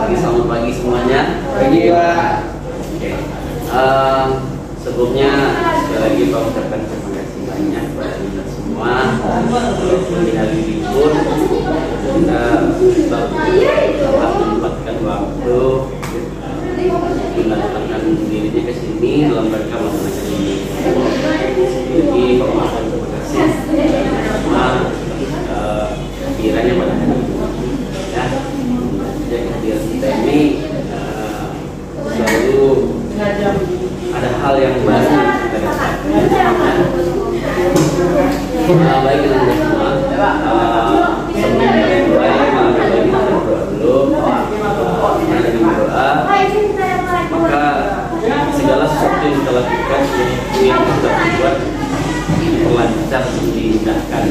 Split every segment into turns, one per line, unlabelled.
Selamat pagi semuanya.
Pagi Pak.
Oke. Sebelumnya sekali lagi Pak ucapkan terima kasih banyak kepada kita semua. Di hari libur kita telah menyempatkan waktu mendatangkan dirinya ke sini dalam rangka melaksanakan ini. Jadi Pak ucapkan terima kasih semua kehadirannya pada hari ini. Ya, kehadiran kita ini selalu ada hal yang baru kita dapatkan. Baik dengan semua. Sebelum kita mulai, kita berdoa dulu. Dengan berdoa, maka segala sesuatu yang kita lakukan, yang kita buat, lancar diindahkan.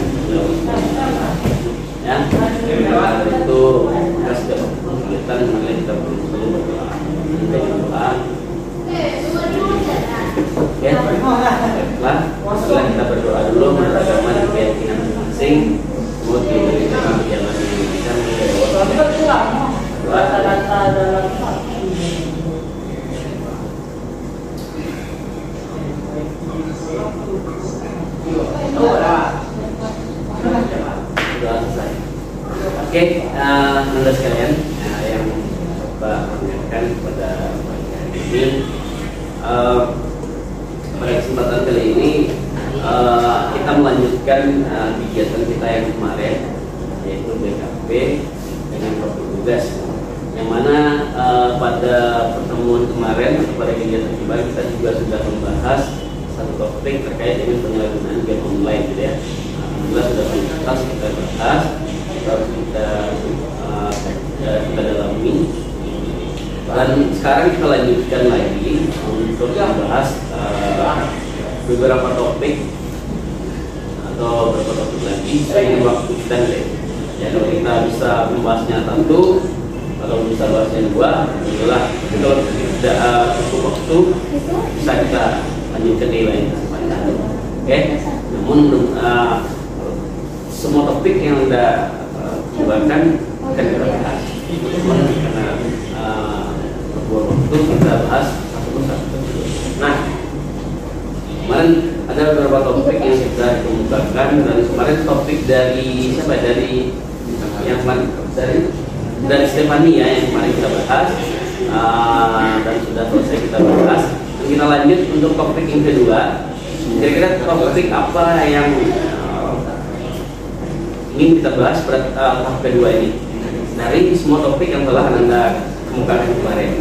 Ya, karena itu kita sudah kesulitan, maka kita perlu berdoa. Berdoa. Ya, baiklah. Setelah kita berdoa dulu menurut agama dan keyakinan masing-masing, semoga kita berjalan yang bisa berdoa. Selesai. Oke, Anda sekalian yang Bapak mengingatkan kepada pagi hari ini, pada kesempatan kali ini kita melanjutkan kegiatan kita yang kemarin, yaitu BKP dengan topik tugas, yang mana pada pertemuan kemarin atau pada kegiatan kemarin kita juga sudah membahas satu topik terkait dengan penyalahgunaan game online, gitu ya. Alhamdulillah sudah tuntas kita bahas, harus kita dalami, dan sekarang kita lanjutkan lagi untuk membahas beberapa topik atau beberapa topik lagi seiring waktu kita. Ya, kalau kita bisa membahasnya satu, kalau bisa bahasnya dua, alhamdulillah. Tapi kalau tidak cukup waktu, bisa kita lanjutkan di lain kesempatan. Oke, namun semua topik yang sudah dibuatkan akan kita bahas. Karena berbuat waktu kita bahas satu persatu. Nah, kemarin ada beberapa topik yang sudah dikemukakan, dan kemarin topik dari siapa? Dari yang kemarin dari Stefani ya, yang kemarin kita bahas, dan sudah selesai kita bahas. Dan kita lanjut untuk topik yang kedua. Kira-kira topik apa yang ingin kita bahas pada tahap kedua ini dari semua topik yang telah Anda kemukakan kemarin?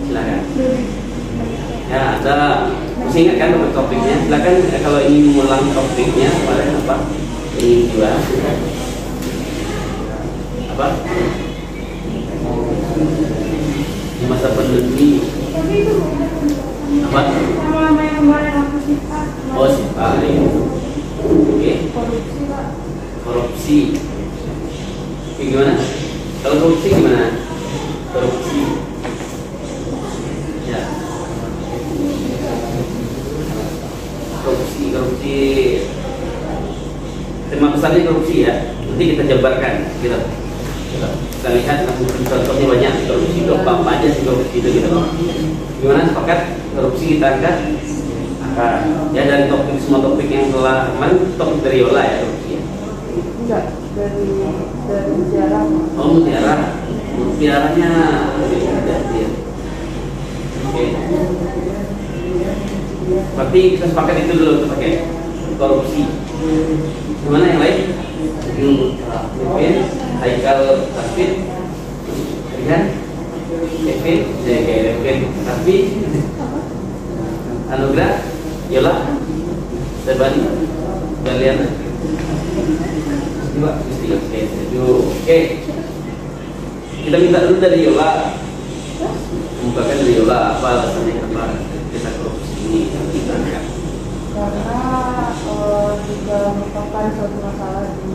Silakan. Ya, ada masih ingat kan topiknya? Silakan kalau ingin mengulang topiknya kemarin apa? Ini dua apa? Di masa pandemi apa?
Nama yang kemarin aku sifat.
Oh, sifat. Oke.
Korupsi Pak.
Korupsi. Oke, gimana? Kalau korupsi gimana? Korupsi. Ya. Korupsi. Tema besarnya korupsi ya. Nanti kita jabarkan. Kita lihat contohnya banyak. Korupsi itu apa aja sih korupsi itu gitu. Gimana, sepakat? Korupsi kita angkat. Ya, dari topik, semua topik yang telah kemarin, topik dari Yola ya korupsi ya?
Enggak, dari sejarah.
Oh, mutiaranya ya. Oke. Berarti kita sepakat itu dulu untuk pakai korupsi. Gimana yang lain? Mungkin Haikal Tasfid, kan? Kevin, Kevin tapi Anugrah, Yola, Stefani, Galiana. Oke. Kita minta dulu dari Yola. Kemukakan dari Yola apa alasannya kenapa kita korupsi ini yang kita angkat?
Karena juga merupakan suatu masalah di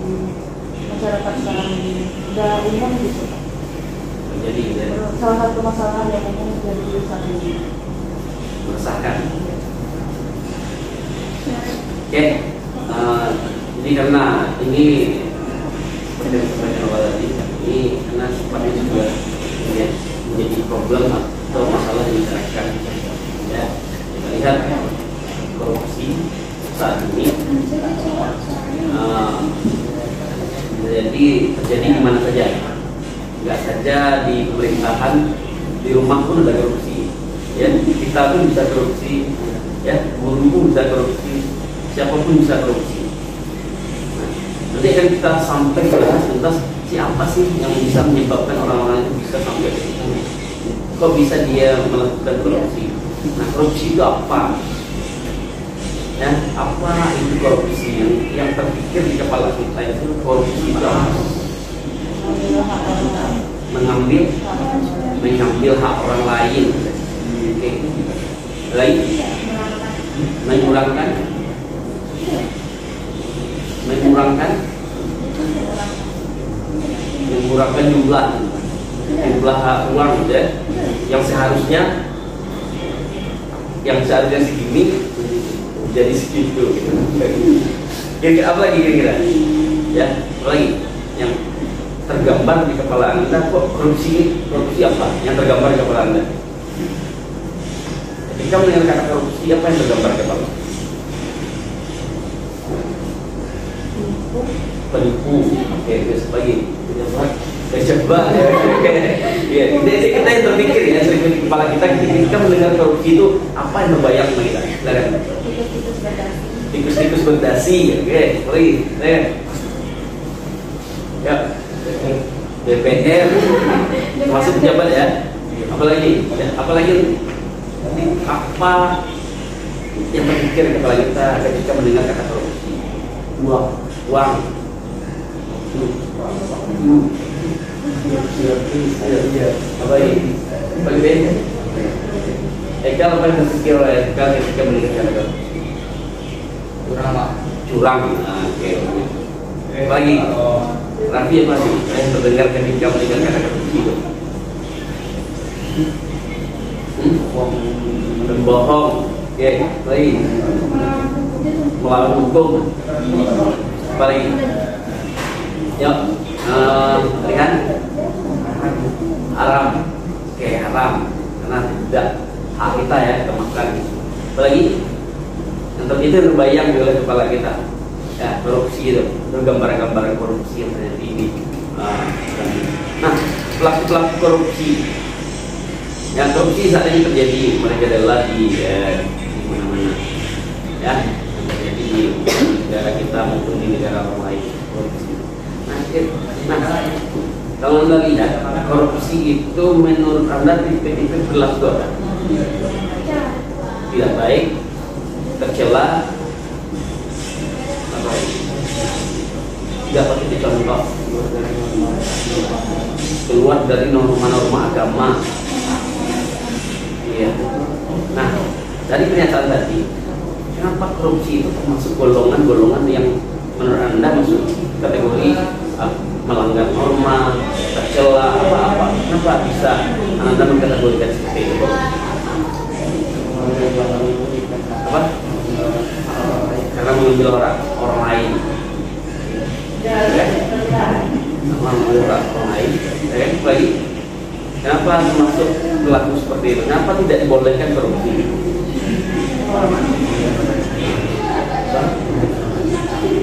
masyarakat sekarang ini. Sudah umum gitu.
Jadi
Salah satu masalah yang umum jadi saat ini.
meresahkan. Oke. Jadi karena ini seperti yang disampaikan awal tadi, ini karena sifatnya juga problem atau masalah di masyarakat. Ya, kita lihat korupsi saat ini terjadi di mana saja, nggak saja di pemerintahan, di rumah pun ada korupsi. Ya, kita pun bisa korupsi, ya, guru pun bisa korupsi, siapapun bisa korupsi. Nah, nanti akan kita sampai bahas tentang siapa sih yang bisa menyebabkan orang-orang itu bisa sampai ke situ. Kok bisa dia melakukan korupsi? Nah, korupsi itu apa? Ya, apa itu korupsi? Yang terpikir di kepala kita itu korupsi itu apa? Mengambil hak orang lain. Oke. Lain mengurangkan jumlah uang, ya, yang seharusnya segini jadi segitu. Kira-kira apa lagi kira-kira? Ya, apa lagi yang tergambar di kepala Anda? Kok korupsi apa yang tergambar di kepala Anda? Ketika mendengar kata korupsi, apa yang tergambar di kepala? Penipu. Oke, terus lagi. Coba. Ya, kita yang terpikir ya, sering di kepala kita ketika mendengar korupsi itu apa yang terbayang sama kita? Tikus berdasi. Oke, lagi. Ya. DPR masuk pejabat ya. Apalagi apa yang terpikir di kepala kita ketika mendengar kata korupsi? Uang. Apa ini? Bagaimana? Ekal apa yang terpikir oleh Ekal ketika mendengar kata korupsi? Curang. Oke. Lagi. Raffi apa sih? Saya mendengar ketika mendengar kata korupsi itu. Berbohong. Oke. Lagi. Melawan hukum. Apa lagi? Yuk. Lihat. Haram. Oke, haram. Karena tidak hak kita ya, kita makan. Apa lagi? Untuk itu terbayang oleh kepala kita. Ya, korupsi itu gambaran-gambaran korupsi yang terjadi ini. Nah, pelaku korupsi yang korupsi saat ini terjadi, mereka adalah di mana-mana ya, yang terjadi di negara kita maupun di negara orang lain. Korupsi. Nah, kalau Anda lihat korupsi itu menurut Anda tipe-tipe berlaku apa? Tidak baik, tercela, tidak pakai contoh, keluar dari norma-norma agama. Iya. Nah, dari pernyataan tadi, kenapa korupsi itu termasuk golongan-golongan yang menurut Anda masuk kategori melanggar norma, tercela, apa-apa? Kenapa bisa Anda mengkategorikan seperti itu? Apa? Karena mengambil orang lain. Mengambil orang lain. Lagi. Kenapa termasuk berlaku seperti itu? Kenapa tidak dibolehkan korupsi?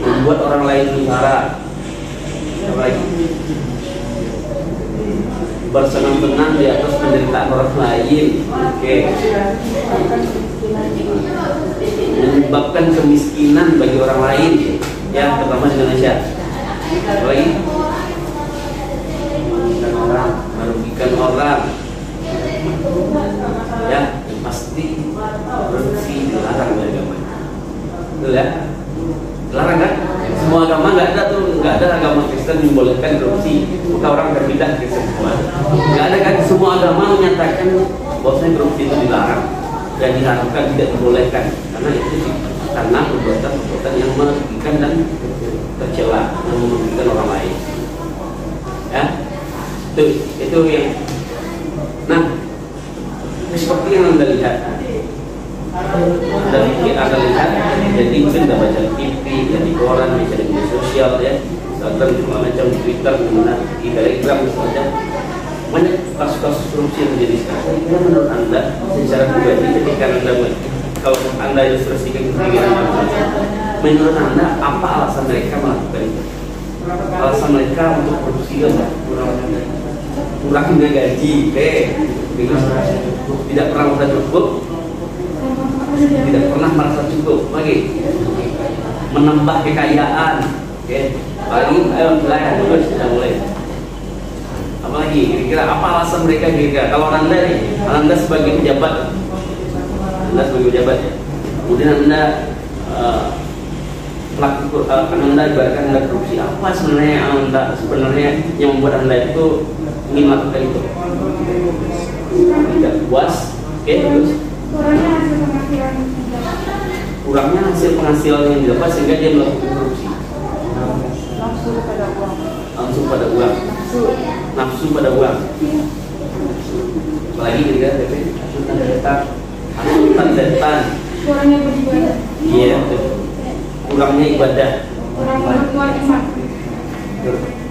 Membuat orang lain sengsara. Apa lagi? Bersenang-senang di atas penderitaan orang lain. Oke. Menyebabkan kemiskinan bagi orang lain, ya, terutama di Indonesia. Apa lagi? Merugikan orang. Ya, pasti korupsi dilarang oleh agama. Betul ya? Dilarang kan? Semua agama nggak ada agama Kristen yang membolehkan korupsi. Maka orang berpindah ke Kristen semua. Nggak ada kan? Semua agama menyatakan bahwasanya korupsi itu dilarang dan diharapkan tidak dibolehkan karena itu karena perbuatan yang merugikan dan tercela, yang merugikan orang lain. Ya, itu yang. Nah, seperti yang Anda lihat. Anda lihat, jadi mungkin Anda baca di TV, ya, di koran, di media sosial, ya, Instagram, macam Twitter, di Telegram, macam banyak kasus-kasus korupsi yang terjadi sekarang, ini menurut Anda secara pribadi ketika Anda kalau Anda ilustrasikan kepikiran Anda, menurut Anda apa alasan mereka melakukan itu? Alasan mereka untuk korupsi apa? Kurangnya gaji, tidak pernah merasa cukup, tidak pernah merasa cukup, lagi menambah kekayaan, lagi wilayah juga sudah mulai. Apalagi kira-kira apa alasan mereka kira-kira? Kalau Anda nih, Anda sebagai pejabat, ya, kemudian Anda pelaku Anda ibaratkan Anda korupsi, apa sebenarnya yang membuat Anda itu ingin melakukan itu? Tidak puas, terus kurangnya hasil penghasilan yang didapat sehingga dia melakukan korupsi. Langsung pada uang. Nafsu pada uang. Apalagi kira-kira asutan setan.
Kurangnya beribadah.
Iya, kurangnya ibadah.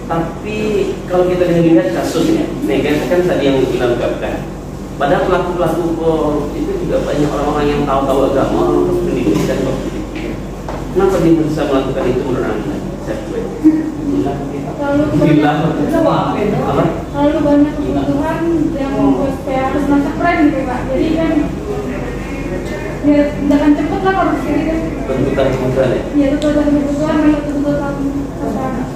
Tapi kalau kita lihat kasusnya, nih kan tadi yang kita ungkapkan, pada pelaku-pelaku korupsi itu juga banyak orang-orang yang tahu agama, orang pendidikan kok. Kenapa dia bisa melakukan itu menurut Anda?
Lalu banyak kebutuhan yang membuat kayak harus masuk tren gitu Pak. Jadi kan ya jangan cepet lah kalau sekali kan.
Kebutuhan ya?
Iya kebutuhan banyak kebutuhan masyarakat.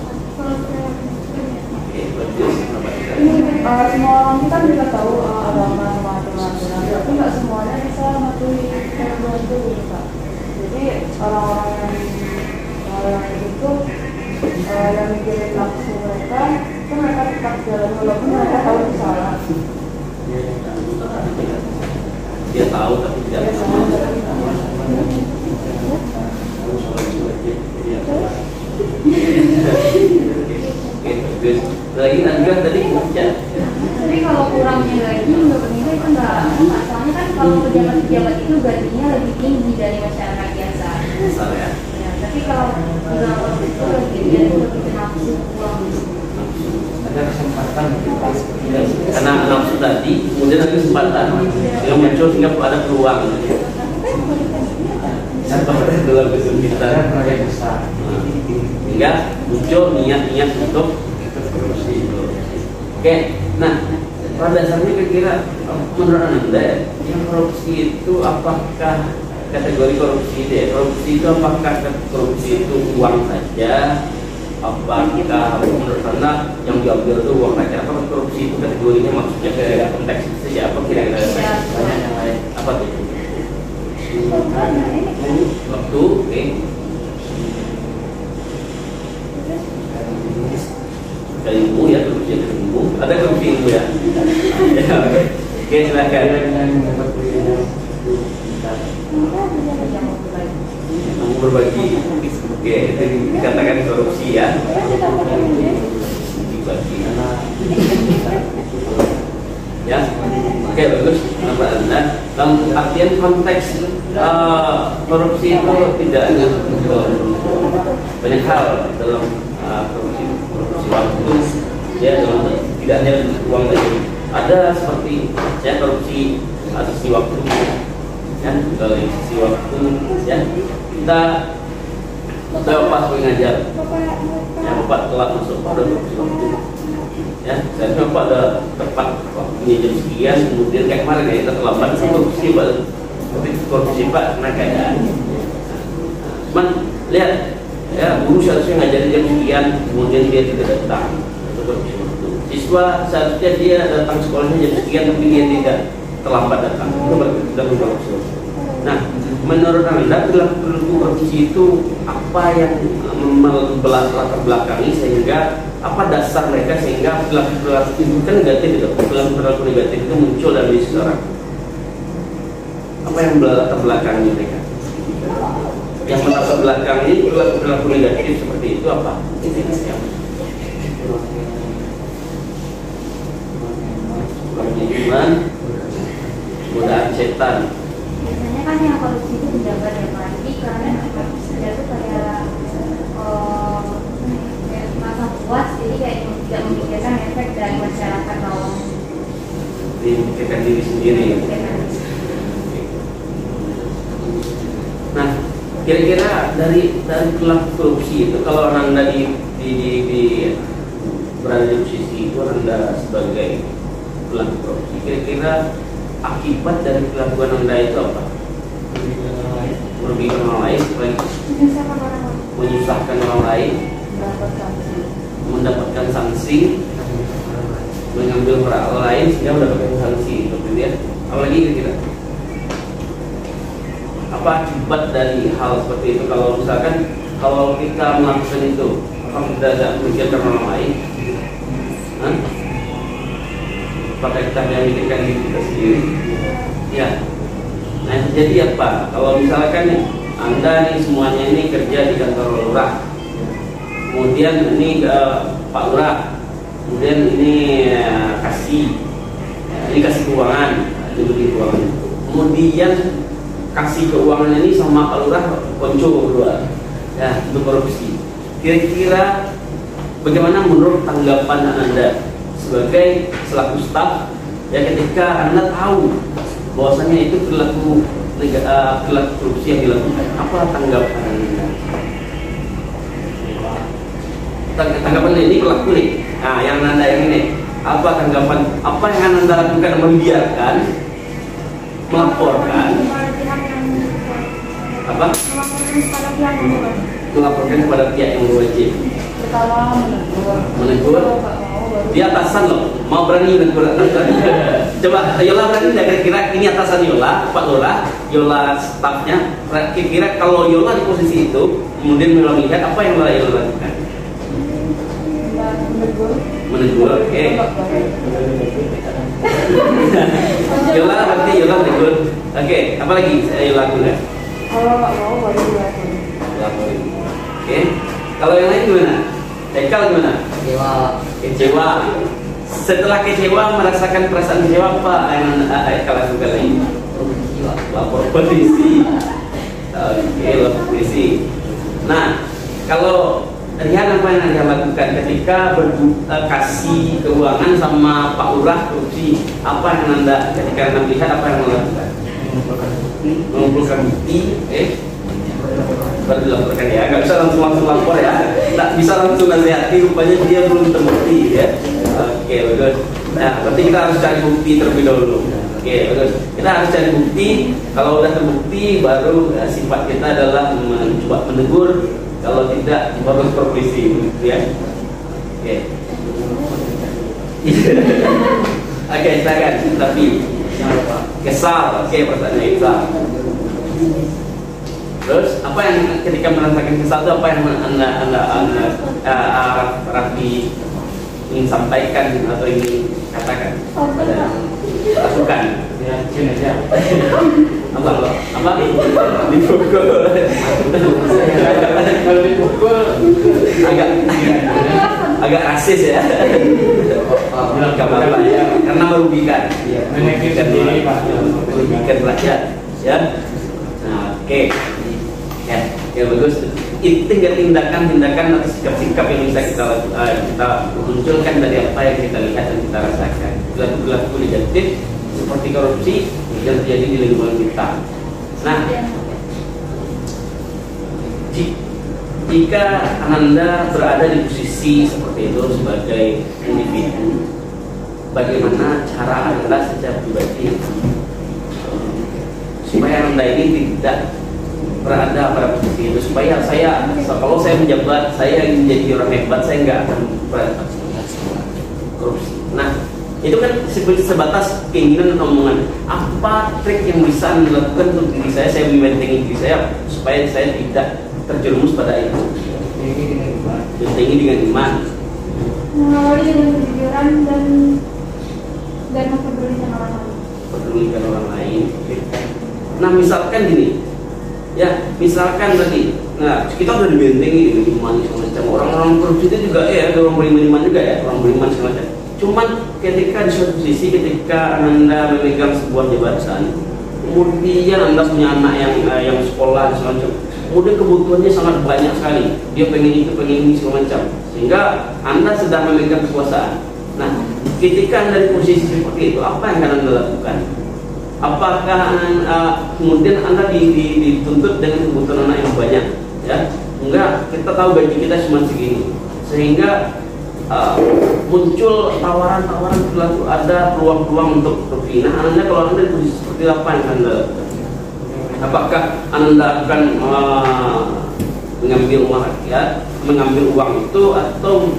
Semua orang kita juga tahu agama macam-macam, tapi nggak semuanya bisa mematuhi kebutuhan itu gitu Pak. Jadi orang-orang yang itu yang mikirin nafsu mereka, itu mereka tetap jalan walaupun mereka tahu itu salah.
Dia tahu tapi tidak mau. Lagi juga tadi ya.
Tapi kalau kurangnya lagi menurut Nina itu enggak, soalnya kan kalau pejabat-pejabat itu gajinya lebih tinggi dari masyarakat biasa.
Salah ya.
Ya, tapi kalau pejabat itu dia lebih nafsu uang.
Ada kesempatan karena nafsu tadi, kemudian ada kesempatan yang muncul sehingga ada peluang. Sampai dalam kesempitan besar. Hingga muncul niat-niat untuk korupsi. Oke, nah pada dasarnya kira-kira menurut Anda yang korupsi itu apakah kategori korupsi itu ya? Korupsi itu apakah korupsi itu uang saja? Apakah menurut Anda yang diambil itu uang saja? Apakah korupsi itu kategorinya maksudnya ke konteks itu saja? Apa kira-kira banyak yang lain? Apa tuh? Waktu, oke. Dari ilmu ya, korupsi dari ilmu. Ada korupsi ilmu ya? Ya, oke, silakan. Kamu berbagi. Oke, itu dikatakan korupsi ya. Dibagi. Ya, oke bagus. Nampak Anda. Dalam artian konteks korupsi itu tidak banyak hal dalam korupsi waktu ya, tidak hanya uang saja. Ada seperti ya korupsi sisi waktu ya, dari sisi waktu ya, kita pas mengajar ya, Bapak telat masuk pada korupsi waktu ya, seharusnya Bapak ada tepat waktunya jam sekian, kemudian kayak kemarin ya kita terlambat, korupsi Pak, tapi korupsi Pak kena keadaan. Cuman lihat ya, guru seharusnya ngajarin jam sekian, kemudian dia tidak datang. Siswa seharusnya dia datang sekolahnya jam sekian, tapi dia tidak terlambat datang. Itu sudah berkorupsi. Nah, menurut Anda perilaku korupsi itu apa yang latar belakangi sehingga apa dasar mereka sehingga perilaku itu kan negatif itu, perilaku negatif itu muncul dalam diri seseorang. Apa yang latar belakangi mereka? Yang melatar belakangi perilaku negatif seperti itu apa? Kurangnya iman, godaan setan.
Biasanya kan yang korupsi itu pejabat ya Pak. Jadi karena dia tuh kayak merasa puas, jadi kayak tidak memikirkan efek dari masyarakat bawah.
memikirkan diri sendiri. Nah, kira-kira dari pelaku korupsi itu, kalau Anda berada di posisi itu, Anda sebagai pelaku korupsi, kira-kira akibat dari kelakuan Anda itu apa? Merugikan orang lain, menyusahkan orang lain, mendapatkan sanksi, mengambil hak orang lain sehingga mendapatkan sanksi, seperti itu ya. Apalagi kira-kira apa akibat dari hal seperti itu? Kalau misalkan kalau kita melakukan itu, apakah kita tidak memikirkan orang lain? Apakah kita hanya memikirkan diri kita sendiri? Ya. Nah, jadi apa? Kalau misalkan nih, Anda nih semuanya ini kerja di kantor lurah, kemudian ini Pak Lurah, kemudian ini kasih keuangan, diberi keuangan, kemudian kasih keuangan ini sama Pak Lurah konco berdua, ya itu korupsi. Kira-kira bagaimana menurut tanggapan Anda sebagai selaku staf ya ketika Anda tahu bahwasanya itu perilaku korupsi yang dilakukan, apa tanggapan Anda? Tanggapan ini pelaku nih, nah yang Anda yang ini, apa tanggapan, apa yang Anda lakukan? Membiarkan, melaporkan, apa? Melaporkan kepada pihak yang berwajib.
Pertama
Menegur. Di atasan loh, mau berani menegur atasan. Coba Yola berani nggak kira-kira ini atasan Yola, Pak Lurah, Yola stafnya. Kira-kira kalau Yola di posisi itu, kemudian melihat apa yang Yola lakukan? Menegur, oke. Yola berarti Yola menegur. Oke, apa lagi Yola lakukan?
Kalau nggak mau baru dilakukan.
Laporin. Oke. Kalau yang lain gimana? Ekal gimana? Kecewa. Setelah kecewa, merasakan perasaan kecewa, apa yang Ekal lakukan lagi? Lapor polisi. Oke, lapor polisi. Nah, kalau Rian, apa yang Anda lakukan ketika kasih keuangan sama Pak Lurah korupsi? Apa yang Anda ketika Anda melihat, apa yang Anda lakukan? Mengumpulkan bukti, baru dilaporkan ya, nggak bisa langsung lapor ya, nggak bisa langsung nasihati, rupanya dia belum terbukti ya. Oke, bagus. Nah, berarti kita harus cari bukti terlebih dahulu. Oke, bagus. Kita harus cari bukti. Kalau udah terbukti, baru sifat kita adalah mencoba menegur. Kalau tidak, baru ke polisi, ya. Oke. Oke, silakan. Tapi kesal, oke, pertanyaannya kesal. Terus apa yang ketika merasakan kesal itu, apa yang anda Rafi ingin sampaikan atau ingin katakan pada lakukan? Apa dipukul? Kalau dipukul agak rasis ya. Gak apa-apa ya, karena merugikan merugikan rakyat ya. Nah, oke. Ya bagus. Itu tinggal tindakan atau sikap-sikap yang bisa kita munculkan dari apa yang kita lihat dan kita rasakan. Perilaku negatif seperti korupsi yang terjadi di lingkungan kita. Nah, jika Anda berada di posisi seperti itu sebagai individu, bagaimana cara Anda secara pribadi supaya Anda ini tidak berada pada posisi itu, supaya kalau saya menjabat, saya ingin menjadi orang hebat, saya nggak akan berada korupsi. Nah, itu kan sebatas keinginan dan omongan. Apa trik yang bisa Anda lakukan untuk diri saya membentengi diri saya supaya saya tidak terjerumus pada itu? Bentengi dengan iman.
Mengawali dengan kejujuran dan mempedulikan orang lain.
Pedulikan orang lain. Nah, misalkan gini, ya, misalkan tadi, nah kita udah dibentengi dengan iman segala macam. Orang-orang korupsi itu juga ya, orang beriman juga ya, orang beriman segala macam. Cuman ketika di suatu posisi, ketika Anda memegang sebuah jabatan, kemudian Anda punya anak yang sekolah segala macam, kemudian kebutuhannya sangat banyak sekali, dia pengen itu, pengen ini segala macam, sehingga Anda sedang memegang kekuasaan. Nah, ketika Anda di posisi seperti itu, apa yang akan Anda lakukan? Apakah kemudian Anda dituntut dengan kebutuhan anak yang banyak? Ya, enggak. Kita tahu gaji kita cuma segini, sehingga muncul tawaran-tawaran berlaku, ada peluang-peluang untuk berpindah. Anda kalau Anda di posisi seperti apa yang Anda lakukan? Apakah Anda akan mengambil uang rakyat, mengambil uang itu, atau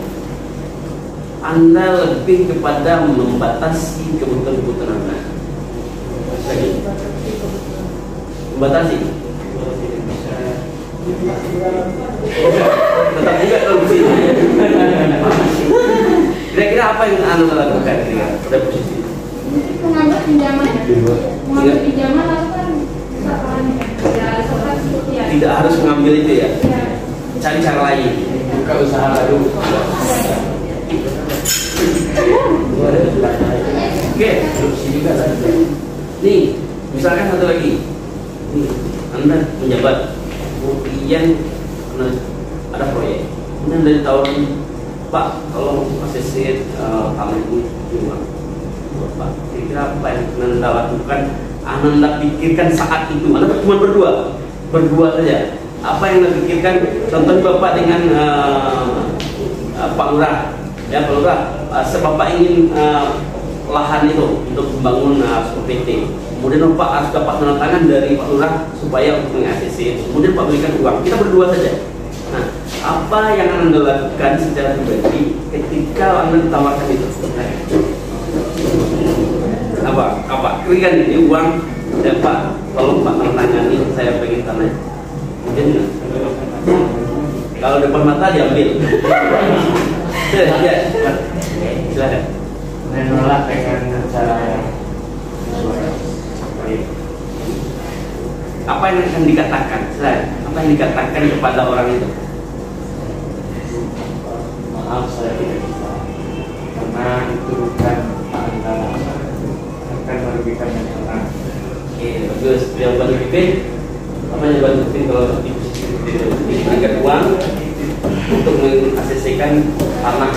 Anda lebih kepada membatasi kebutuhan-kebutuhan Anda? Lagi? Membatasi? Tetap juga kalau di sini. Kira-kira apa yang Anda lakukan pada posisi?
Mengambil pinjaman, mengambil pinjaman lalu kan ya,
tidak harus mengambil itu ya. Cari cara lain.
Buka usaha baru.
Oke, nih, misalkan satu lagi. Nih, Anda menjabat, kemudian ada proyek, kemudian dari tawaran, Pak, tolong ACC kami cuma, Pak, kira-kira apa yang Anda lakukan? Anda pikirkan saat itu, Anda cuma berdua saja. Apa yang Anda pikirkan? Contohnya Bapak dengan Pak Lurah, ya Pak Lurah, Bapak ingin lahan itu untuk membangun PT. Kemudian Pak harus dapat tanda tangan dari Pak Lurah supaya untuk meng-ACC. Kemudian Pak berikan uang. Kita berdua saja. Nah, apa yang Anda lakukan secara pribadi ketika Anda ditawarkan itu? Apa? Berikan ini uang, ya Pak, tolong Pak tanda tangani, saya pengen tanah. Mungkin kalau depan mata diambil. Ya, silakan.
Menolak dengan cara yang
apa yang akan dikatakan? Apa yang dikatakan kepada orang itu?
maaf saya tidak bisa karena itu bukan Anda akan merugikan banyak orang.
Oke, bagus. Jawaban Pipin, apa jawaban Pipin kalau di posisi seperti itu? Diberikan uang untuk mengasesikan tanah.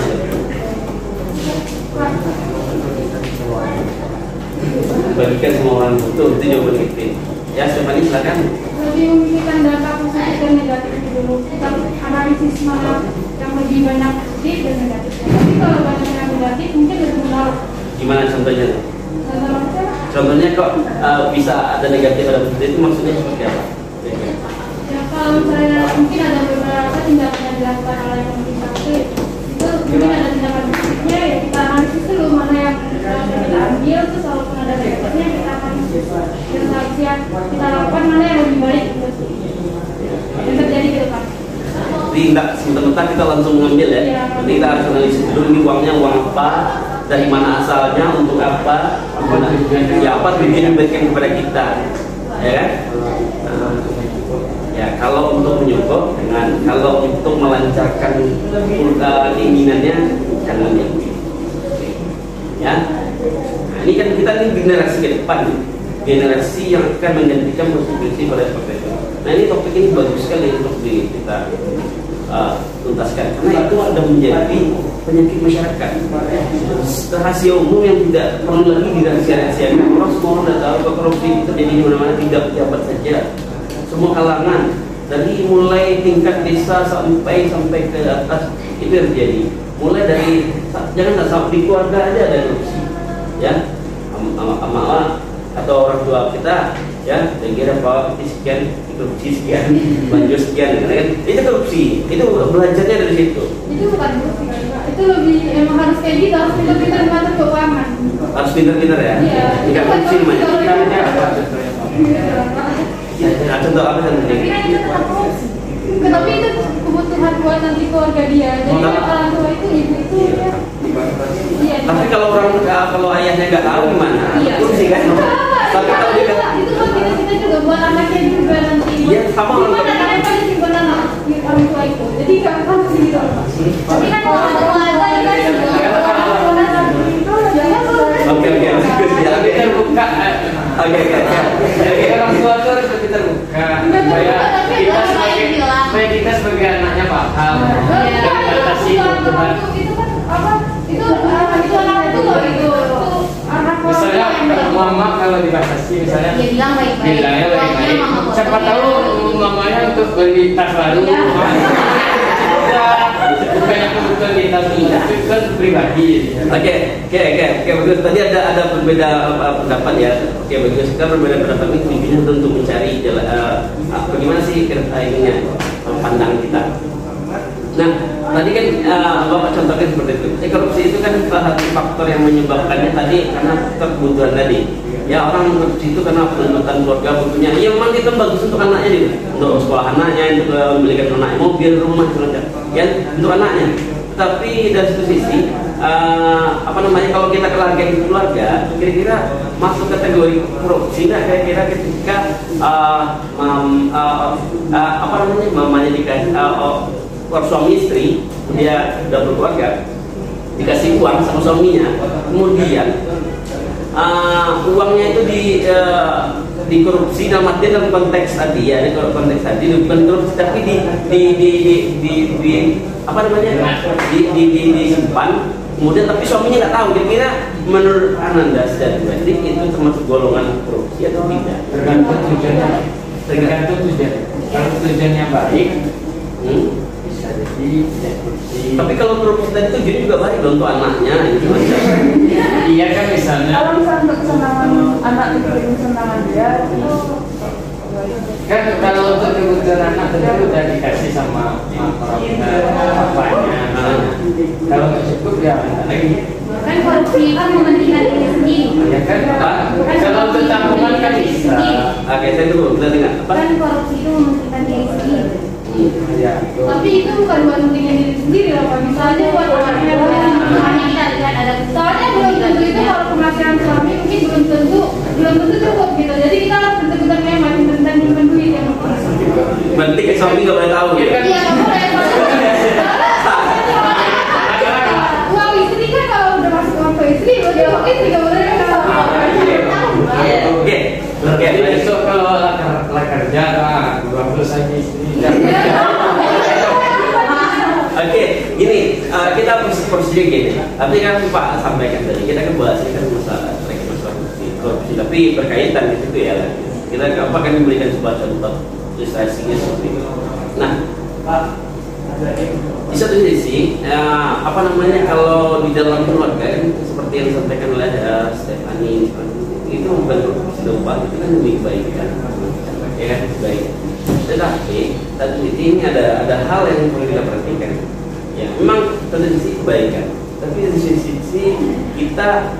Bagikan semua orang, betul, itu jawaban Pipin. Ya, Stefani silakan.
lebih memikirkan data positif dan negatif itu dulu. Kita analisis mana yang lebih banyak positif dan negatif. Tapi kalau banyak yang negatif mungkin lebih menaruh.
Gimana contohnya?
Contohnya
Contohnya kok bisa ada negatif ada positif itu maksudnya seperti apa?
ya kalau saya mungkin ada beberapa tindakan yang dilakukan oleh pemerintah itu mungkin ada tindakan positifnya ya kita analisis dulu mana yang kita ambil terus walaupun ada negatifnya kita akan seharusnya kita lakukan mana yang lebih baik yang terjadi ke depan.
Jadi enggak sebentar kita langsung mengambil ya. Jadi kita harus analisis dulu ini uangnya uang apa, dari mana asalnya, untuk apa, ya apa tujuan yang diberikan kepada kita, ya kan? Ya kalau untuk menyogok dengan kalau untuk melancarkan keinginannya jangan yang ya. Nah, ini kan kita ini generasi ke depan, generasi yang akan menggantikan posisi pada seperti itu. Nah ini topik ini bagus sekali untuk kita tuntaskan karena itu ada menjadi penyakit masyarakat, rahasia umum yang tidak perlu lagi dirahasia-rahasiakan. Orang semua orang sudah tahu bahwa korupsi itu terjadi di mana-mana, tidak pejabat saja, semua kalangan dari mulai tingkat desa sampai ke atas itu terjadi. Mulai dari jangan sampai di keluarga aja ada korupsi, ya, ama atau orang tua kita, ya, saya kira bahwa sekian korupsi sekian, banjir sekian, kan? Itu korupsi, itu belajarnya dari situ.
Itu bukan korupsi kan Pak, itu lebih emang harus kayak gitu, harus pintar-pintar mengatur keuangan.
Harus pintar-pintar ya.
Iya.
Tidak korupsi namanya. Nah, contoh apa contohnya?
Tapi kan itu tetap korupsi. Tapi itu kebutuhan buat nanti keluarga dia. Jadi orang tua itu ibu itu ya. Iya.
Tapi kalau ayahnya nggak tahu gimana?
Iya.
Korupsi kan? Tapi kalau dia
itu kan kita juga buat anaknya juga nanti.
Iya, sama orang tua.
Gimana anaknya paling simpan anak orang tua itu. Jadi nggak harus gitu. Tapi kan kalau orang tua
Oke.
Lebih terbuka.
Oke.
Jadi orang tua itu harus lebih terbuka supaya kita sebagai anaknya paham dan batasi kebutuhan.
Itu kan apa? Itu
mama kalau dibatasi misalnya
Dia bilang baik-baik.
bilangnya
Uangnya
baik-baik.
mama
Siapa
potong.
tahu mamanya untuk beli tas baru.
Iya.
Bukan kebutuhan di tas itu kan pribadi.
Oke, bagus. Tadi ada berbeda pendapat ya. Oke, bagus. Kita berbeda pendapat ini tujuannya untuk mencari jalan, bagaimana sih ininya pandangan kita. Nah, tadi kan Bapak contohkan seperti itu. Korupsi itu kan salah satu faktor yang menyebabkannya tadi karena kebutuhan tadi. Ya orang korupsi itu karena penuntutan keluarga butuhnya. Ya memang itu bagus untuk anaknya juga, untuk sekolah anaknya, untuk membelikan anaknya mobil, rumah, semacam. Ya untuk anaknya. Tapi dari satu sisi, kalau kita keluarga kira-kira masuk kategori korupsi nggak? Kira-kira ketika mamanya dikasih suami istri, dia udah berkeluarga, dikasih uang sama suaminya, kemudian uangnya itu dikorupsi dalam arti dalam konteks tadi ya, bukan korupsi tapi disimpan, kemudian tapi suaminya nggak tahu. Kira-kira menurut Ananda dan Wendy itu termasuk golongan korupsi atau tidak?
Tergantung tujuannya. Kalau tujuannya baik, bisa jadi tidak korupsi.
Tapi kalau korupsi tadi tujuannya juga baik loh, untuk anaknya gitu.
Iya kan misalnya.
Kalau misalnya untuk kesenangan anak itu kesenangan dia itu
Kan kalau untuk kebutuhan anak tentu udah dikasih sama orang tua bapaknya. Kalau nggak cukup ya minta lagi.
Kan korupsi kan mementingkan diri sendiri.
Ya kan Pak? Kalau untuk tabungan kan bisa.
Oke, saya dulu kita dengar. Apa?
Kan korupsi itu mementingkan diri sendiri.
Ya.
Tapi itu bukan buat mementingkan diri sendiri loh, Pak. Misalnya buat anaknya, makanya kita lihat ada. Soalnya belum tentu itu kalau penghasilan suami mungkin belum tentu cukup gitu. Jadi kita harus betul-betul kayak makin tentang duit yang
Berarti suami nggak boleh tahu gitu.
Iya, nggak boleh. Uang istri kan kalau udah masuk uang ke istri, uang istri nggak boleh tahu.
Oke,
Besok kalau lah kerja, 20 saja istri.
Oke, ini kita prosedur gini. Tapi kan Pak sampaikan tadi, kita kan bahas ini kan masalah korupsi, tapi berkaitan gitu ya. Kita akan memberikan sebuah contoh ilustrasinya seperti itu. Nah, di satu sisi, kalau di dalam keluarga kan seperti yang disampaikan oleh Stephanie, itu bukan korupsi doang, itu kan lebih baik kan, ya kan baik. Tetapi satu sisi ini ada hal yang perlu kita perhatikan. Ya, memang satu sisi kebaikan, tapi di sisi kita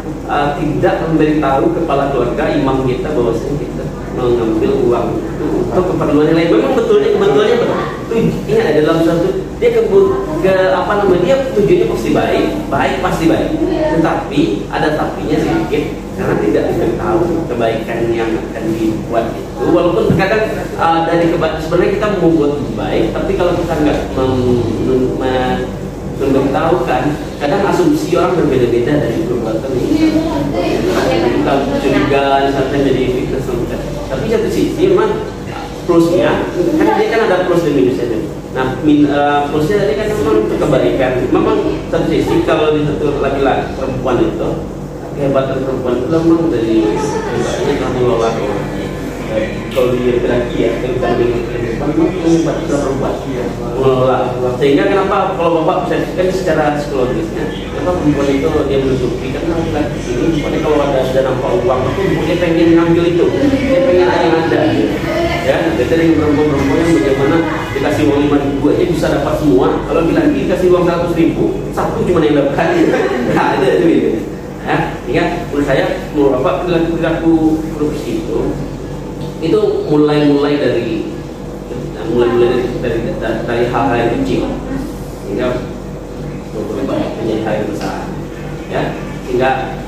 tidak memberitahu kepala keluarga, imam kita bahwasanya kita mengambil uang itu untuk keperluan yang lain. Memang betulnya ini ada dalam suatu dia dia tujuannya pasti baik pasti baik. Tetapi ada tapinya sedikit karena tidak diberitahu kebaikan yang akan dibuat itu. Walaupun terkadang dari sebenarnya kita mau buat baik, tapi kalau kita nggak memberitahukan, kadang asumsi orang berbeda-beda dari perbuatan ini. Kita curiga, misalnya jadi fitnah semacam. Tapi satu sisi memang plusnya, kan dia kan ada plus dan minusnya. Nah, plusnya tadi kan memang untuk kebaikan. Memang satu sisi kalau di satu laki-laki perempuan itu kehebatan perempuan itu memang dari hebatnya telah mengelola kalau di laki-laki ya, kita hebat perempuan mengelola. Sehingga kenapa kalau bapak bisa kan secara psikologisnya, kenapa perempuan itu dia menutupi karena laki-laki ini, pokoknya kalau ada nampak uang itu dia pengen ngambil itu, dia pengen yang ada. Ya, beda dengan perempuan yang bagaimana dikasih uang 5.000 aja bisa dapat semua. Kalau laki-laki dikasih uang 100.000, satu cuma yang dapat, nggak ada itu. Ya, ingat menurut saya, menurut bapak perilaku korupsi itu mulai dari hal-hal yang kecil hingga berubah menjadi hal yang besar, ya. Sehingga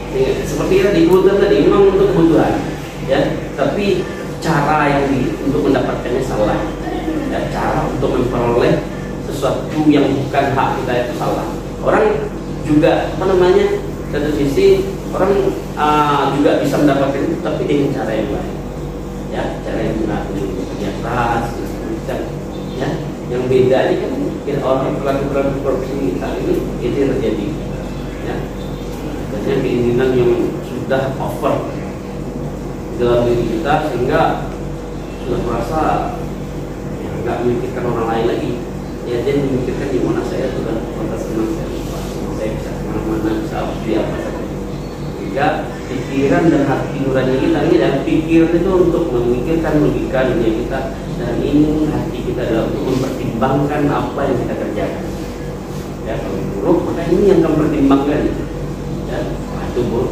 seperti tadi kebutuhan tadi memang untuk kebutuhan, ya. Tapi cara yang untuk mendapatkannya salah, ya. Cara untuk memperoleh sesuatu yang bukan hak kita itu salah. Orang juga satu sisi orang juga bisa mendapatkan itu, tapi dengan cara yang baik, ya, cara yang benar, dengan kerja keras, ya. Yang beda ini kan orang pelaku korupsi kali ini itu yang terjadi, ya. Biasanya keinginan yang sudah over, dalam diri kita sehingga sudah merasa ya, nggak memikirkan orang lain lagi. Ya dia memikirkan di mana saya sudah batas senang saya bisa kemana-mana, bisa apa saja. Sehingga pikiran dan hati nurani kita ini, dan pikiran itu untuk memikirkan logika dunia kita, dan ini hati kita adalah untuk mempertimbangkan apa yang kita kerjakan. Ya, kalau buruk maka ini yang kamu pertimbangkan. Ya, itu buruk.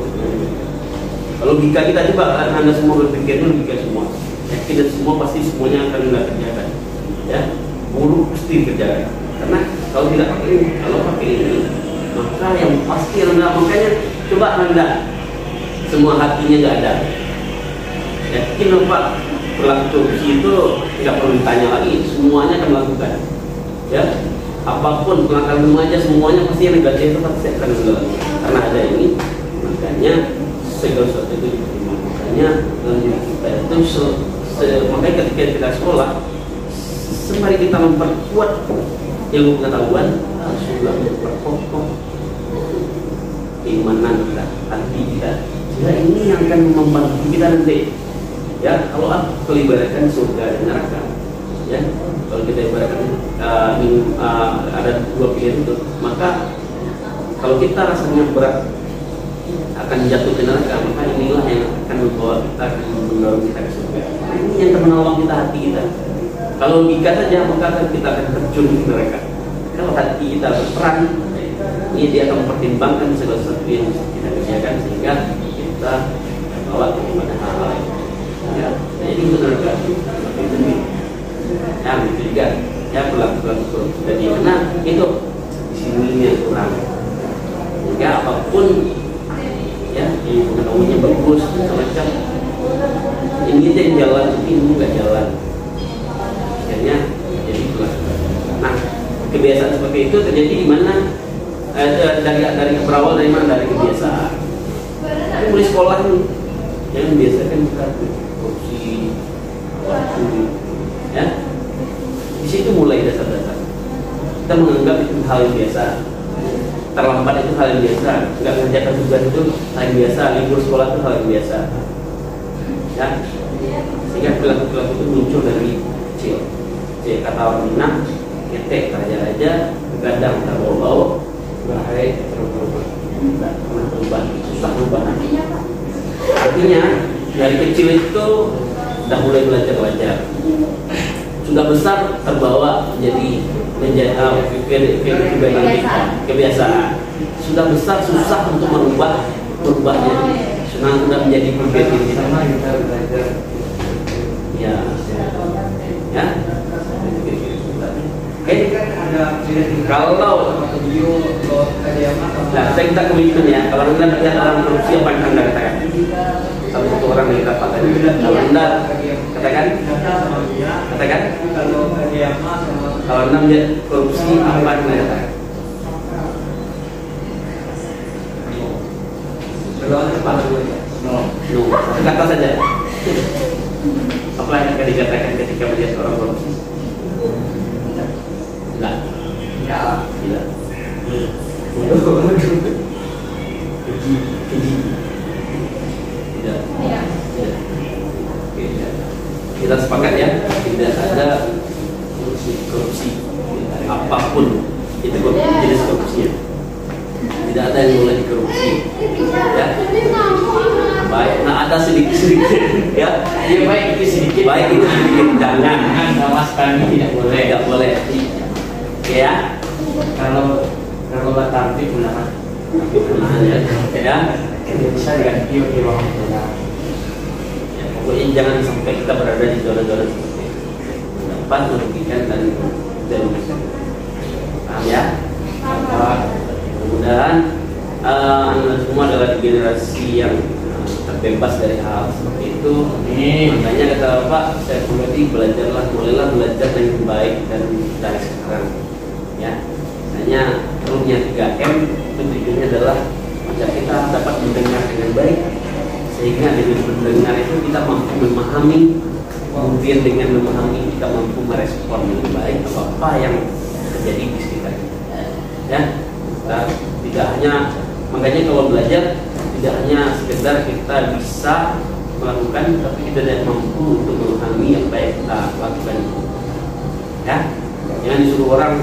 Kalau logika kita coba, Anda semua berpikir logika semua, yakin dan semua pasti semuanya akan Anda kerjakan. Ya, buruk pasti dikerjakan. Karena kalau tidak pakai ini, kalau pakai ini, maka yang pasti Anda, makanya coba Anda semua hatinya nggak ada. Yakin Pak, pelaku korupsi itu tidak perlu ditanya lagi, semuanya akan melakukan. Ya, apapun pelanggaran remaja semuanya pasti negatif itu pasti akan dilakukan. Karena ada ini, makanya segala sesuatu itu dipertimbangkan. Makanya dalam diri kita itu makanya ketika kita sekolah, sembari kita memperkuat ilmu pengetahuan, harus juga memperkokoh keimanan kita, hati kita. Ya, ini yang akan membantu kita nanti. Ya, kalau ibaratkan surga dan neraka. Ya, kalau kita ibaratkan ada dua pilihan itu, maka kalau kita rasanya berat akan jatuh ke neraka, maka inilah yang akan membawa kita, akan mendorong kita ke surga. Nah, ini yang akan menolong kita, hati kita. Kalau logika saja, maka kita akan terjun ke neraka. Kalau hati kita berperan, ini dia akan mempertimbangkan segala sesuatu yang kita kerjakan sehingga kita bawa kepada hal-hal lain. Ya, jadi itu neraka. Ya, itu juga. Ya, pelaku tadi karena itu di sini yang kurang. Sehingga apapun ya, yang pengetahuannya bagus, macam ini yang jalan, ini nggak jalan. Akhirnya jadi pelaku. Nah, kebiasaan seperti itu terjadi di mana? Dari berawal dari mana? Dari kebiasaan. Tapi mulai sekolah nih, yang membiasakan kita korupsi, ya. Di situ mulai dasar-dasar. Kita menganggap itu hal yang biasa. Terlambat itu hal yang biasa. Nggak mengerjakan tugas itu hal yang biasa. Libur sekolah itu hal yang biasa. Ya. Sehingga perilaku-perilaku itu muncul dari kecil. Kata orang Minang, ngetek raja-raja, begadang, terbau-bau, bahaya, terubah. Tidak pernah berubah, susah berubah. Artinya dari kecil itu sudah mulai belajar, sudah besar terbawa menjadi kebiasaan. Sudah besar susah untuk merubahnya. Sudah menjadi kebiasaan. Ya. Kalau saya minta komitmen ya. Kalau Anda melihat orang korupsi, apa yang Anda katakan? Salah satu orang yang kita katakan. Kalau Anda katakan, kalau Anda melihat korupsi, apa yang Anda katakan? No, kata saja. Apa yang akan dikatakan ketika melihat orang korupsi? Tidak. Kita sepakat ya, tidak ada korupsi apapun itu jenis korupsinya. Tidak ada yang boleh dikorupsi. Ya. Baik, nah ada sedikit ya.
Ya baik itu sedikit.
Baik itu sedikit, jangan
sama sekali tidak boleh.
Ya.
Kalau tertib menahan
ya,
bisa diganti di ruang tengah.
Ya, pokoknya jangan sampai kita berada di zona-zona seperti itu. Dapat merugikan dan paham ya? Mudah-mudahan Anda semua adalah generasi yang terbebas dari hal seperti itu. Makanya kata Bapak, saya pribadi mulailah belajar dengan baik dan dari sekarang. Ya, hanya perlunya 3M itu tujuannya adalah agar kita dapat mendengar dengan baik, sehingga dengan mendengar itu kita mampu memahami, kemudian dengan memahami kita mampu merespon dengan baik apa yang terjadi di sekitar kita. Ya, kita tidak hanya, makanya kalau belajar tidak hanya sekedar kita bisa melakukan, tapi kita tidak mampu untuk memahami apa yang kita lakukan. Ya, jangan disuruh orang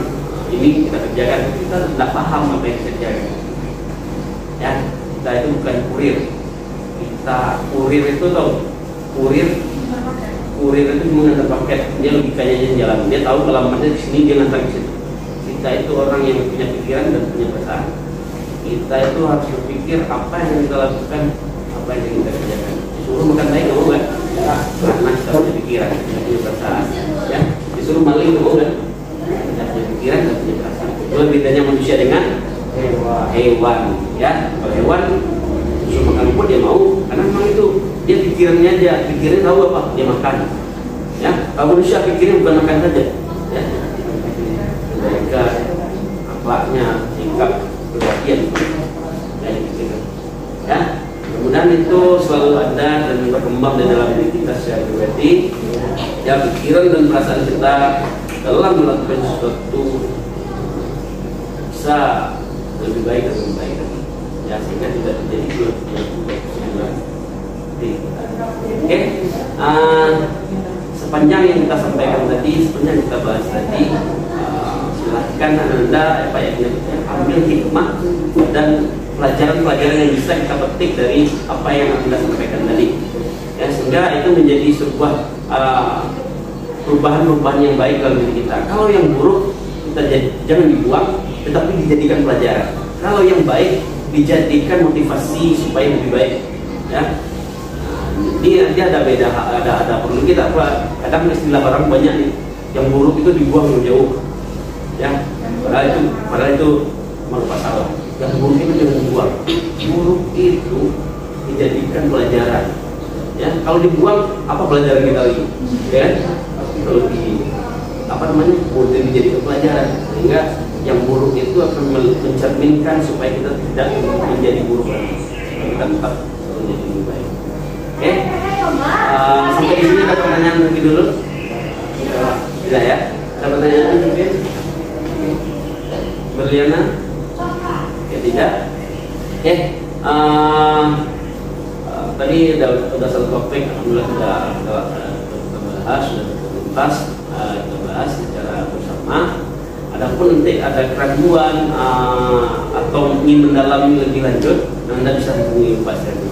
ini kita kerjakan, kita tidak paham apa yang kita kerjakan. Ya, kita itu bukan kurir. Kita kurir itu tahu, kurir itu mengantar paket. Dia logikanya aja jalan. Dia tahu alamatnya di sini, dia ngantar ke situ. Kita itu orang yang punya pikiran dan punya perasaan. Kita itu harus berpikir apa yang kita lakukan, apa yang kita kerjakan. Disuruh makan baik nggak mau kan? Ya, karena kita punya pikiran, kita punya perasaan. Ya, disuruh maling nggak mau kan? Kita punya pikiran, kita punya perasaan. Itu bedanya manusia dengan hewan. Ya, kalau hewan disuruh makan pun dia mau, karena memang itu dia pikirannya aja, pikirannya tahu apa dia makan. Ya, kalau manusia pikirnya bukan makan saja. Ya, mereka akhlaknya, sikap, perhatian. Ya, kemudian itu selalu ada dan berkembang di dalam diri kita secara pribadi. Ya, pikiran dan perasaan kita dalam melakukan sesuatu bisa lebih baik dan lebih baik lagi. Ya, sehingga tidak terjadi kesimpulan. Oke, sepanjang yang kita sampaikan tadi, sepanjang yang kita bahas tadi, silahkan Anda apa yang ambil hikmah dan pelajaran-pelajaran yang bisa kita petik dari apa yang Anda sampaikan tadi. Ya, sehingga itu menjadi sebuah perubahan-perubahan yang baik dalam diri kita. Kalau yang buruk kita jangan dibuang, tetapi dijadikan pelajaran. Kalau yang baik dijadikan motivasi supaya lebih baik. Ya, ini nanti ada beda, ada perlu kita apa? Kadang istilah orang banyak nih, yang buruk itu dibuang jauh. Ya, padahal itu merupakan salah. Yang buruk itu jangan dibuang. Buruk itu dijadikan pelajaran. Ya, kalau dibuang apa pelajaran kita lagi? Ya, kalau boleh dijadikan pelajaran, sehingga yang buruk itu akan mencerminkan supaya kita tidak menjadi buruk lagi. Kita tetap menjadi lebih baik. Oke, sampai di sini ada pertanyaan lagi dulu? Tidak ya? Ada pertanyaan mungkin? Berliana? Ya tidak. Oke, tadi sudah satu topik, alhamdulillah sudah bahas, sudah tuntas, kita bahas secara bersama. Adapun nanti ada keraguan atau ingin mendalami lebih lanjut, Anda bisa hubungi Pak Seri.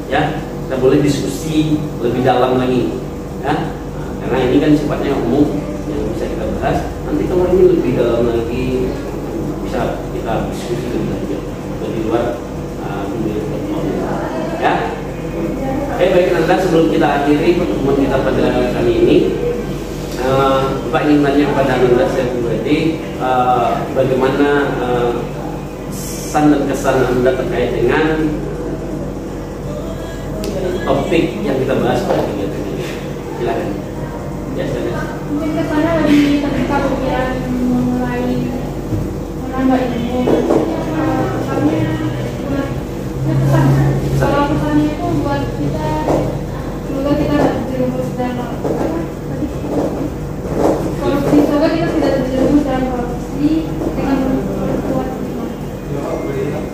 Ya, kita boleh diskusi lebih dalam lagi. Ya, karena ini kan sifatnya umum yang bisa kita bahas. Nanti kalau ini lebih dalam lagi bisa kita diskusi lebih lanjut di luar ya. Oke, baik Anda, sebelum kita akhiri pertemuan kita pada kali ini, Bapak ingin tanya kepada Anda saya pribadi, bagaimana pesan dan kesan Anda terkait dengan topik yang kita bahas pada kegiatan ini. Silakan. Ya, silakan.
Mungkin kesannya lebih terbuka pikiran, mulai menambah ilmu. Kesannya pesan. Kalau pesannya itu buat kita, semoga kita tidak terjerumus dalam korupsi. Semoga kita tidak terjerumus dalam korupsi dengan berbuat iman.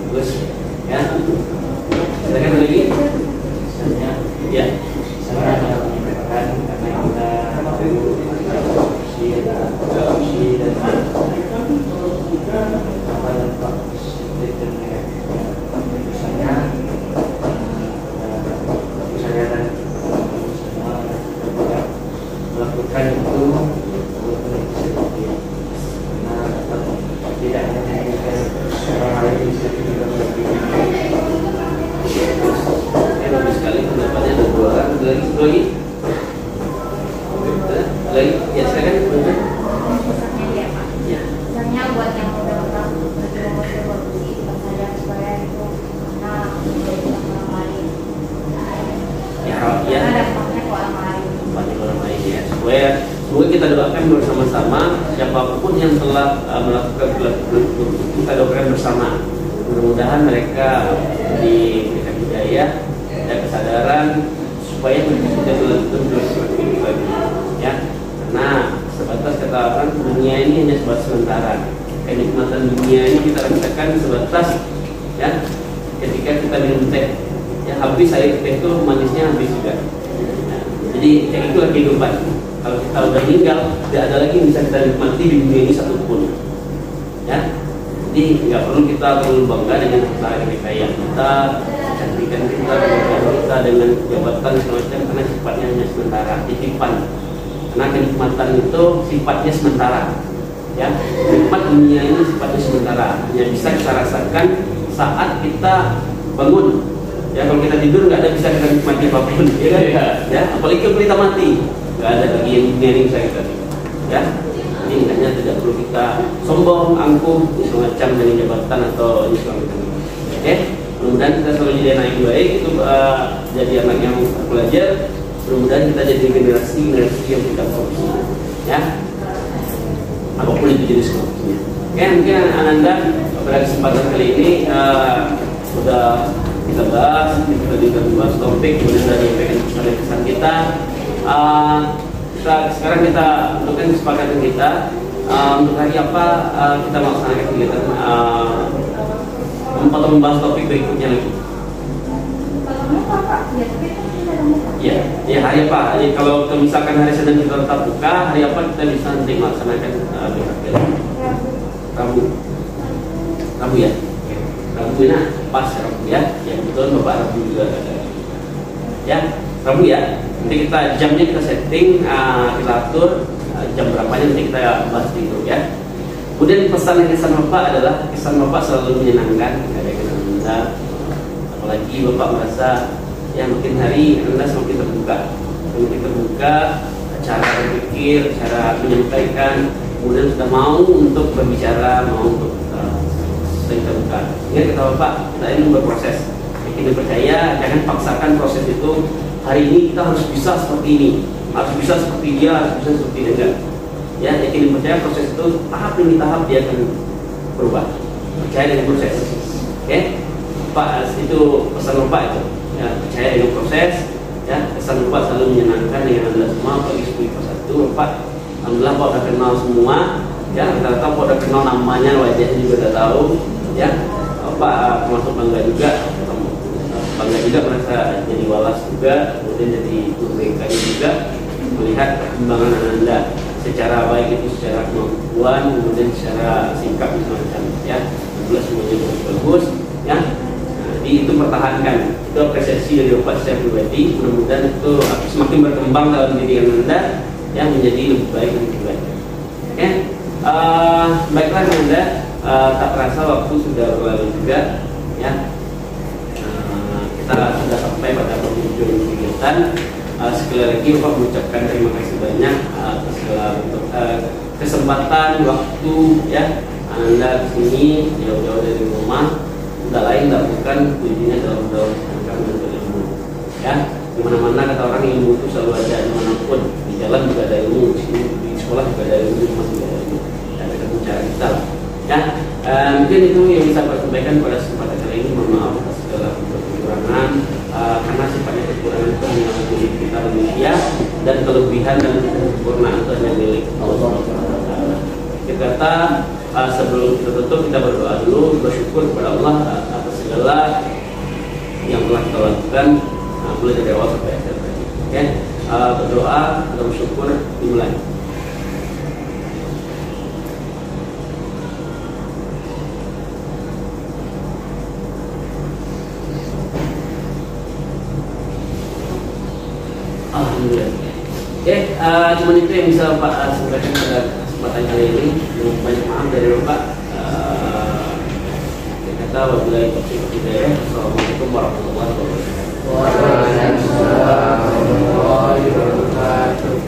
Bagus. Ya. Silakan lagi. Ya.
Saya ada menyampaikan karena kita korupsi dan apa dampak misalnya saya dan semua melakukan itu karena tidak hanya orang lain bisa juga
Bagus sekali pendapatnya, ada dua orang lagi. Ya, silakan.
Pesannya dia Pak.
Ya.
Pesannya buat yang udah terjerumus ke korupsi, pesan supaya itu karena menjadi orang lain.
Ya.
Karena dampaknya ke orang lain.
Banyak orang lain ya. Semoga kita doakan bersama-sama siapapun yang telah melakukan kita doakan bersama. Mudah-mudahan mereka diberikan hidayah dan kesadaran supaya tidak melakukan seperti itu lagi. Ya, karena sebatas kata orang, dunia ini hanya sebatas sementara. Kenikmatan dunia ini kita rasakan sebatas ya ketika kita minum teh, Ya, habis air teh itu manisnya habis juga. Ya, jadi yang itulah kehidupan. Kalau kita udah meninggal, tidak ada lagi yang bisa kita nikmati di dunia ini satupun. Ya, jadi nggak perlu kita terlalu bangga dengan harta kekayaan kita, kecantikan kita, kemudian kita dengan jabatan semacam, karena sifatnya hanya sementara, titipan. Karena kenikmatan itu sifatnya sementara. Ya, nikmat dunia ini sifatnya sementara, hanya bisa kita rasakan saat kita bangun. Ya, kalau kita tidur nggak ada bisa kita nikmati apapun, ya kan? Ya, apalagi kalau kita mati, nggak ada lagi yang dunia ini bisa kita. Ya, jadi makanya tidak perlu kita sombong, angkuh, semacam dengan jabatan atau ini semacam itu. Oke, mudah-mudahan kita selalu jadi anak yang baik, itu jadi anak yang belajar. Mudah-mudahan kita jadi generasi yang tidak korupsi. Ya, apapun itu jenis korupsinya. Oke, mungkin Ananda pada kesempatan kali ini sudah kita bahas, kita bahas topik, kemudian dari pesan kita. Sekarang kita tentukan kesepakatan kita untuk hari apa kita melaksanakan kegiatan atau membahas topik berikutnya lagi. Ya hari apa? Jadi kalau misalkan hari Senin kita tetap buka, hari apa kita bisa nanti melaksanakan Rabu ya. Rabu ya, pas Rabu ya. Ya betul, Bapak Rabu juga ada. Ya, Rabu ya. Nanti kita jamnya kita setting, kita atur jam berapanya nanti kita bahas di grup ya. Kemudian pesan yang kesan Bapak adalah kesan Bapak selalu menyenangkan, ada kesan Anda. Apalagi Bapak merasa ya makin hari Anda semakin terbuka, cara berpikir, cara menyampaikan, kemudian sudah mau untuk berbicara, mau untuk terbuka. Ingat kata Bapak, kita ini berproses. Kita percaya, jangan paksakan proses itu. Hari ini kita harus bisa seperti ini, harus bisa seperti dia, harus bisa seperti dia. Ya, yakin percaya proses itu tahap demi tahap dia akan berubah. Percaya dengan proses. Oke, Pak, itu pesan Bapak itu. Ya, percaya dengan proses. Ya, pesan Bapak selalu menyenangkan dengan Anda semua. Bagi 10 Bapak, alhamdulillah Pak udah kenal semua. Ya, rata-rata Pak udah kenal namanya, wajahnya juga udah tahu. Ya, Pak termasuk bangga juga merasa jadi walas juga, kemudian jadi guru BK juga, melihat perkembangan Anda secara baik itu secara kemampuan, kemudian secara sikap semacam ya, alhamdulillah semuanya bagus ya. Nah, jadi itu pertahankan, itu apresiasi dari Bapak saya pribadi. Mudah-mudahan itu semakin berkembang dalam diri Anda ya, menjadi lebih baik dan lebih baik. Oke, baiklah Anda, tak terasa waktu sudah berlalu juga ya. Kita sudah sampai pada penghujung kegiatan. Sekali lagi Bapak mengucapkan terima kasih banyak atas segala kesempatan waktu ya Anda kesini jauh-jauh dari rumah. Tidak lain tidak bukan tujuannya dalam kami untuk ilmu. Ya, dimana-mana kata orang ilmu itu selalu ada, dimanapun di jalan juga ada ilmu, di sekolah juga ada ilmu, di rumah juga ada ilmu. Dan ada cara kita. Ya, mungkin itu yang bisa saya sampaikan pada kesempatan kali ini. Mohon maaf atas segala kekurangan, karena sifatnya kekurangan itu hanya milik kita manusia, dan kelebihan dan kesempurnaan itu hanya milik Allah. Kita sebelum kita tutup, kita berdoa dulu, bersyukur kepada Allah atas segala yang telah kita lakukan mulai dari awal sampai akhir. Oke, berdoa dan bersyukur dimulai. Alhamdulillah. Oke, cuma itu yang bisa Pak sampaikan pada kesempatan kali ini. Banyak maaf dari Bapak. Kata wabillahi taufiq wal hidayah. Assalamualaikum warahmatullahi wabarakatuh.
Waalaikumsalam warahmatullahi wabarakatuh.